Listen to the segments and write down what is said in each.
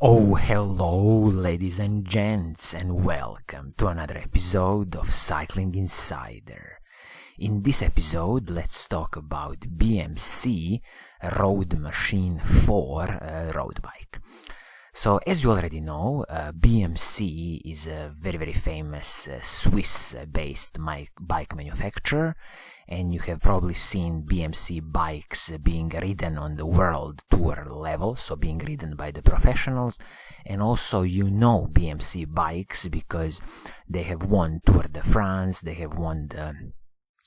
Oh, hello, ladies and gents, and welcome to another episode of Cycling Insider. In this episode, let's talk about BMC Roadmachine Four road bike. So, as you already know, BMC is a very famous Swiss-based bike manufacturer, and you have probably seen BMC bikes being ridden on the world tour level, so being ridden by the professionals, and also you know BMC bikes because they have won Tour de France, they have won the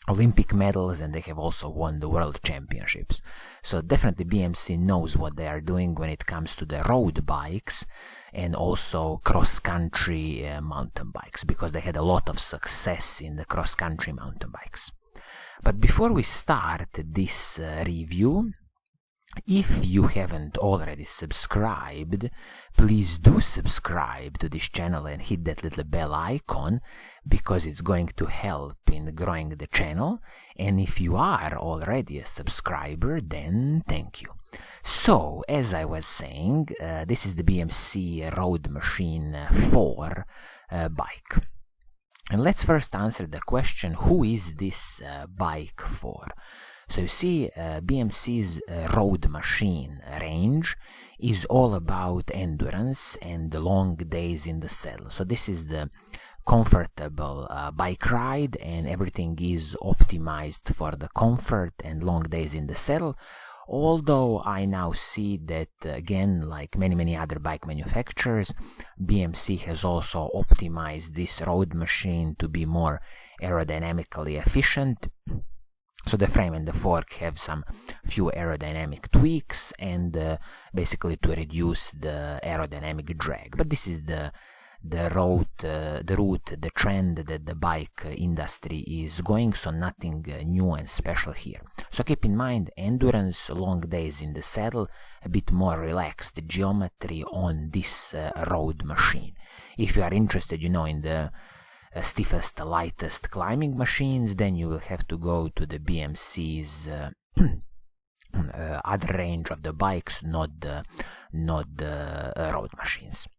Olympic medals, and they have also won the World Championships. So definitely BMC knows what they are doing when it comes to the road bikes and also cross-country mountain bikes, because they had a lot of success in the cross-country mountain bikes. But before we start this review, if you haven't already subscribed, please do subscribe to this channel and hit that little bell icon, because it's going to help in growing the channel. And if you are already a subscriber, then thank you. So, as I was saying, this is the BMC Roadmachine 4 bike. And let's first answer the question, who is this bike for? So you see, BMC's road machine range is all about endurance and the long days in the saddle. So this is the comfortable bike ride, and everything is optimized for the comfort and long days in the saddle. Although I now see that, again, like many other bike manufacturers, BMC has also optimized this road machine to be more aerodynamically efficient. So the frame and the fork have some few aerodynamic tweaks, and basically to reduce the aerodynamic drag. But this is the trend that the bike industry is going, so nothing new and special here. So keep in mind, endurance, long days in the saddle, a bit more relaxed geometry on this road machine. If you are interested, in the stiffest, lightest climbing machines, then you will have to go to the BMC's other range of the bikes, not the road machines.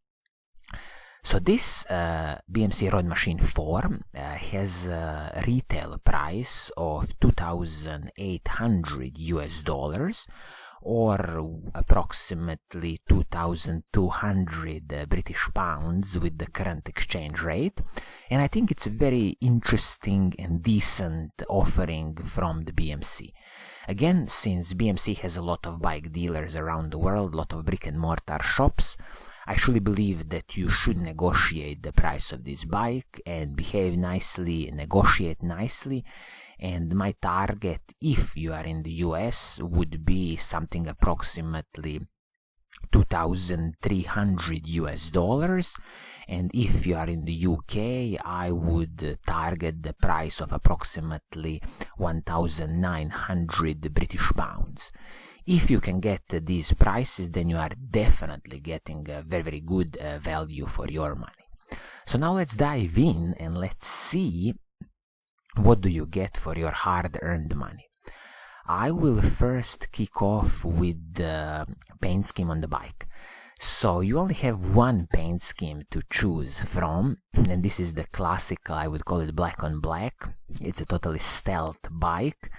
So this BMC Roadmachine 4 has a retail price of $2,800 or approximately 2,200 British pounds with the current exchange rate. And I think it's a very interesting and decent offering from the BMC. Again, since BMC has a lot of bike dealers around the world, a lot of brick and mortar shops, I truly believe that you should negotiate the price of this bike and behave nicely, negotiate nicely. And my target, if you are in the US, would be something approximately $2,300. And if you are in the UK, I would target the price of approximately 1,900 British pounds. If you can get these prices, then you are definitely getting a very good value for your money. So now let's dive in and let's see what do you get for your hard-earned money. I will first kick off with the paint scheme on the bike. So you only have one paint scheme to choose from, and this is the classic, I would call it black on black. It's a totally stealth bike.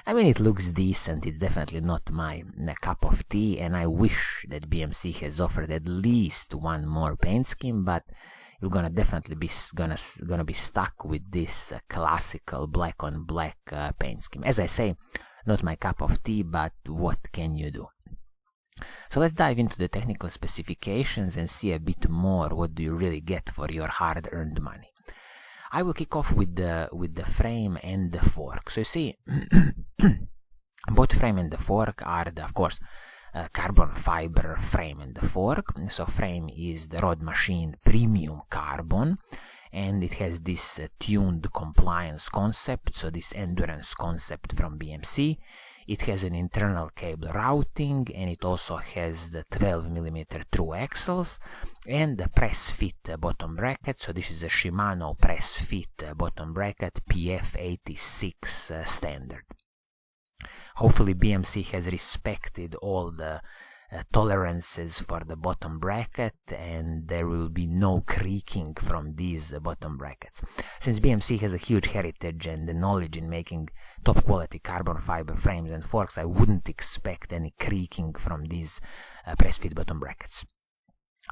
I mean, it looks decent, it's definitely not my cup of tea, and I wish that BMC has offered at least one more paint scheme, but you're gonna definitely be gonna be stuck with this classical black on black paint scheme. As I say, not my cup of tea, but what can you do? So let's dive into the technical specifications and see a bit more what do you really get for your hard-earned money. I will kick off with the frame and the fork. So you see, both frame and the fork are, of course, carbon fiber frame and the fork. So frame is the Roadmachine Premium Carbon, and it has this tuned compliance concept, so this endurance concept from BMC. It has an internal cable routing, and it also has the 12mm through axles and the press fit bottom bracket. So this is a Shimano press fit bottom bracket PF86 standard. Hopefully BMC has respected all the tolerances for the bottom bracket, and there will be no creaking from these bottom brackets. Since BMC has a huge heritage and the knowledge in making top quality carbon fiber frames and forks, I wouldn't expect any creaking from these press fit bottom brackets.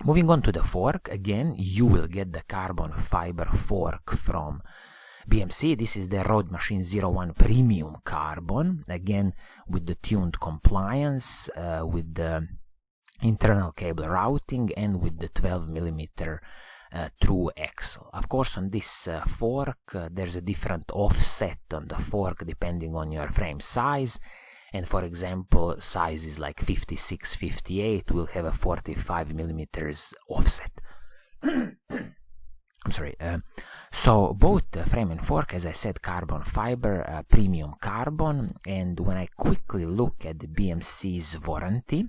Moving on to the fork, again you will get the carbon fiber fork from BMC. This is the Roadmachine 01 Premium Carbon, again with the tuned compliance, with the internal cable routing, and with the 12mm through axle. Of course, on this fork there's a different offset on the fork depending on your frame size, and for example sizes like 56, 58 will have a 45mm offset. I'm sorry. So both frame and fork, as I said, carbon fiber, premium carbon. And when I quickly look at the BMC's warranty,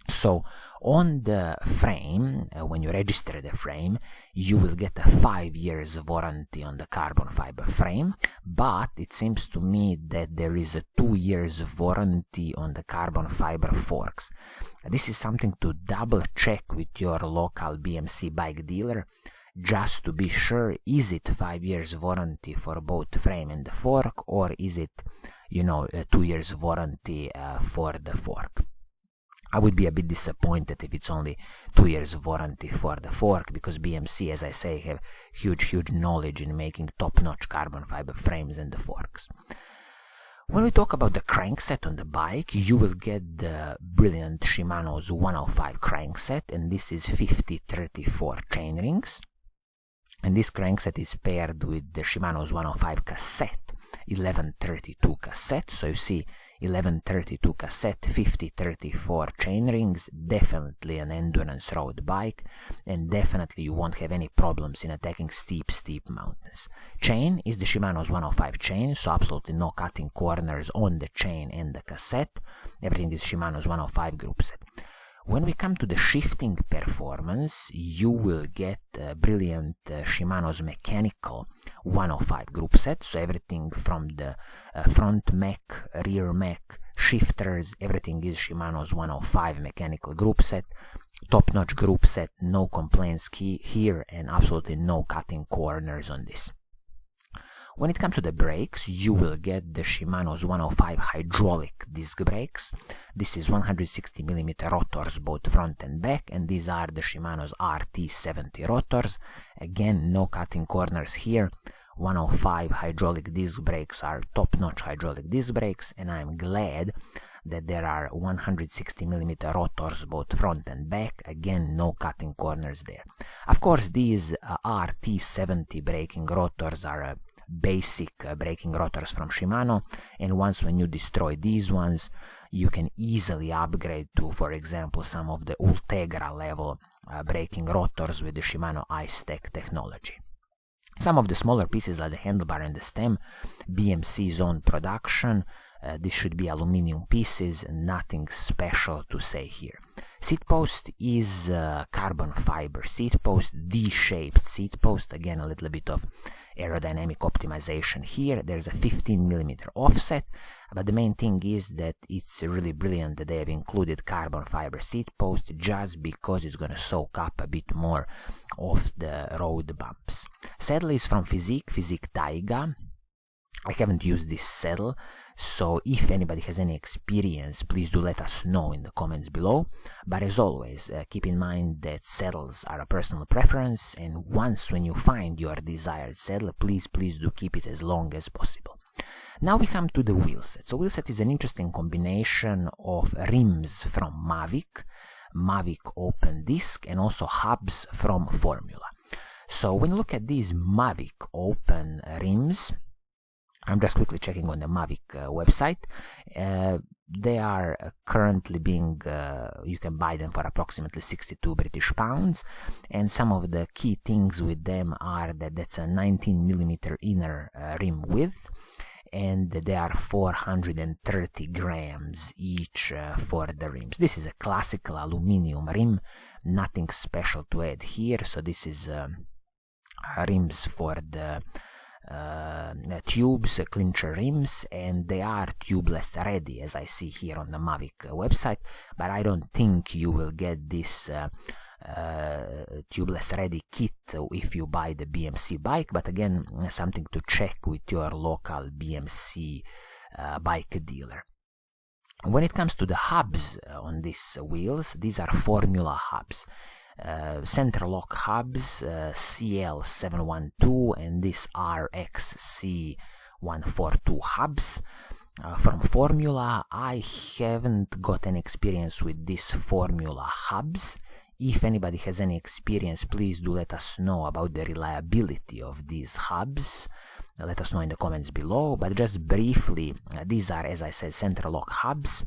so on the frame, when you register the frame, you will get a 5 years warranty on the carbon fiber frame, but it seems to me that there is a 2 years warranty on the carbon fiber forks. This is something to double check with your local BMC bike dealer, just to be sure. Is it 5 years warranty for both frame and the fork, or is it, a 2 years warranty for the fork? I would be a bit disappointed if it's only 2 years warranty for the fork, because BMC, as I say, have huge knowledge in making top-notch carbon fiber frames and the forks. When we talk about the crankset on the bike, you will get the brilliant Shimano's 105 crankset, and this is 50-34 chainrings. And this crankset is paired with the Shimano's 105 cassette, 1132 cassette. So you see 1132 cassette, 50-34 chainrings, definitely an endurance road bike, and definitely you won't have any problems in attacking steep mountains. Chain is the Shimano's 105 chain, so absolutely no cutting corners on the chain and the cassette. Everything is Shimano's 105 group set. When we come to the shifting performance, you will get brilliant Shimano's mechanical 105 group set. So everything from the front mech, rear mech, shifters, everything is Shimano's 105 mechanical group set. Top-notch group set, no complaints here, and absolutely no cutting corners on this. When it comes to the brakes, you will get the Shimano's 105 hydraulic disc brakes. This is 160mm rotors, both front and back, and these are the Shimano's RT70 rotors. Again, no cutting corners here. 105 hydraulic disc brakes are top-notch hydraulic disc brakes, and I'm glad that there are 160mm rotors, both front and back. Again, no cutting corners there. Of course, these RT70 braking rotors are basic braking rotors from Shimano, and once when you destroy these ones, you can easily upgrade to, for example, some of the Ultegra level braking rotors with the Shimano iStack technology. Some of the smaller pieces like the handlebar and the stem, BMC's own production. This should be aluminium pieces, nothing special to say here. Seat post is carbon fiber seat post, D-shaped seat post. Again, a little bit of aerodynamic optimization here. There's a 15mm offset, but the main thing is that it's really brilliant that they have included carbon fiber seat post, just because it's going to soak up a bit more of the road bumps. Saddle is from Physique Taiga. I haven't used this saddle, so if anybody has any experience, please do let us know in the comments below. But as always, keep in mind that saddles are a personal preference, and once when you find your desired saddle, please do keep it as long as possible. Now we come to the wheel set. So wheel set is an interesting combination of rims from Mavic Open Disc, and also hubs from Formula. So when you look at these Mavic Open rims, I'm just quickly checking on the Mavic website. They are currently being, you can buy them for approximately 62 British pounds, and some of the key things with them are that that's a 19mm inner rim width, and they are 430 grams each for the rims. This is a classical aluminium rim, nothing special to add here. So this is rims for the tubes, clincher rims, and they are tubeless ready, as I see here on the Mavic website, but I don't think you will get this tubeless ready kit if you buy the BMC bike, but again, something to check with your local BMC bike dealer. When it comes to the hubs on these wheels, these are formula hubs. Center lock hubs, CL712 and this RXC142 hubs. From Formula, I haven't got any experience with these Formula hubs. If anybody has any experience, please do let us know about the reliability of these hubs. Let us know in the comments below, but just briefly, these are, as I said, center lock hubs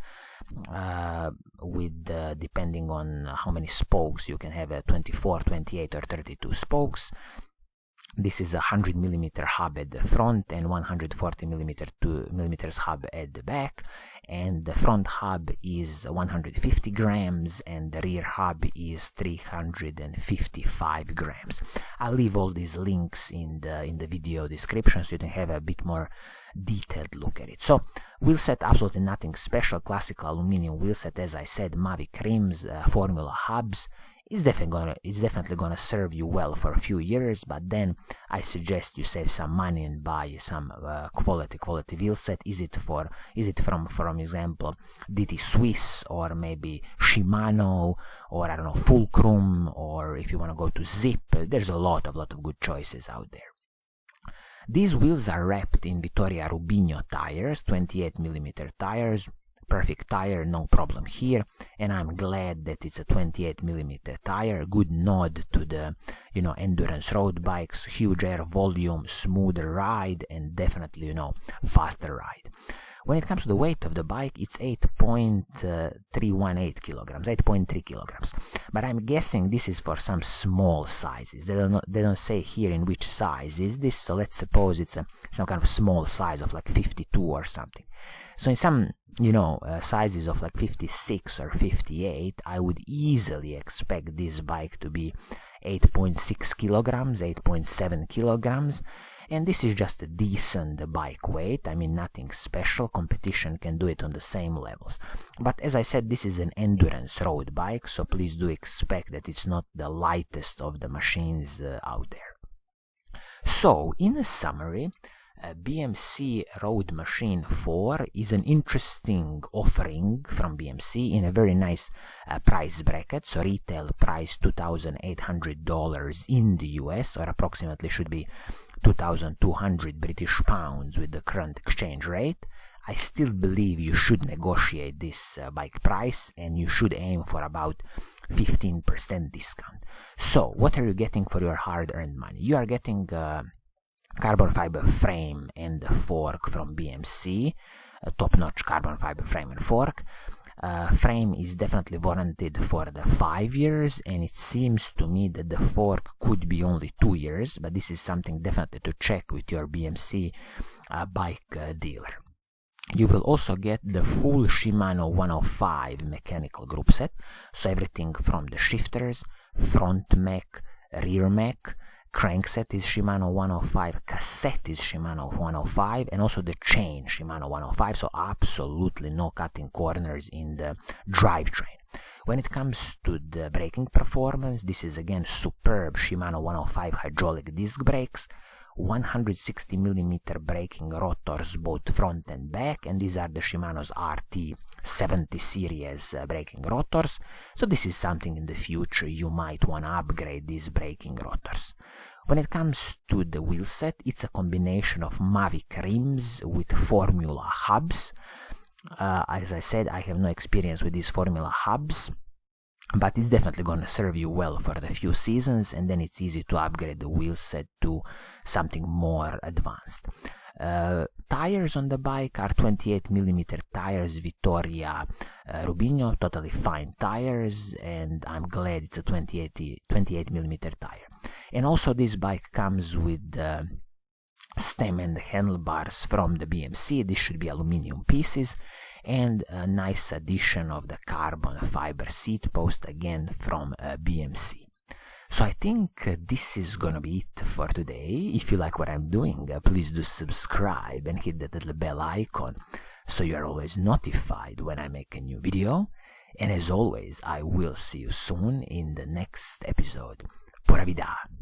with depending on how many spokes you can have, 24, 28 or 32 spokes. This is a 100mm hub at the front and 140mm hub at the back, and the front hub is 150 grams and the rear hub is 355 grams. I'll leave all these links in the video description so you can have a bit more detailed look at it. So wheel set, absolutely nothing special, classical aluminum wheel set, as I said, Mavic rims, Formula hubs. It's definitely gonna serve you well for a few years, but then I suggest you save some money and buy some quality wheel set. Is it from example DT Swiss or maybe Shimano or I don't know, Fulcrum, or if you want to go to Zip, there's a lot of good choices out there. These wheels are wrapped in Vittoria Rubinho tires, 28mm tires. Perfect tire, no problem here, and I'm glad that it's a 28mm tire. Good nod to the endurance road bikes, huge air volume, smoother ride, and definitely faster ride. When it comes to the weight of the bike, it's 8.318 kilograms, 8.3 kilograms. But I'm guessing this is for some small sizes. They don't say here in which size is this, so let's suppose it's some kind of small size of like 52 or something. So in some sizes of like 56 or 58, I would easily expect this bike to be 8.6 kilograms, 8.7 kilograms, and this is just a decent bike weight. I mean, nothing special. Competition can do it on the same levels. But as I said, this is an endurance road bike, so please do expect that it's not the lightest of the machines out there. So, in a summary, BMC Roadmachine 4 is an interesting offering from BMC in a very nice price bracket. So retail price $2,800 in the US, or approximately should be 2,200 British pounds with the current exchange rate. I still believe you should negotiate this bike price, and you should aim for about 15% discount. So what are you getting for your hard-earned money? You are getting carbon fiber frame and fork from BMC, top-notch carbon fiber frame and fork. Frame is definitely warranted for the 5 years, and it seems to me that the fork could be only 2 years, but this is something definitely to check with your BMC bike dealer. You will also get the full Shimano 105 mechanical group set, so everything from the shifters, front mech, rear mech, crankset is Shimano 105, cassette is Shimano 105, and also the chain Shimano 105, so absolutely no cutting corners in the drivetrain. When it comes to the braking performance, this is again superb Shimano 105 hydraulic disc brakes, 160mm braking rotors both front and back, and these are the Shimano's RT70 series braking rotors. So this is something in the future you might want to upgrade these braking rotors. When it comes to the wheel set, it's a combination of Mavic rims with Formula hubs. As I said, I have no experience with these Formula hubs, but it's definitely going to serve you well for the few seasons, and then it's easy to upgrade the wheel set to something more advanced. Tires on the bike are 28mm tires, Vittoria Rubinho, totally fine tires, and I'm glad it's a 28mm tire. And also this bike comes with the stem and the handlebars from the BMC. This should be aluminum pieces, and a nice addition of the carbon fiber seat post again from BMC. So I think this is gonna be it for today. If you like what I'm doing, please do subscribe and hit that little bell icon so you are always notified when I make a new video. And as always, I will see you soon in the next episode. Pura Vida!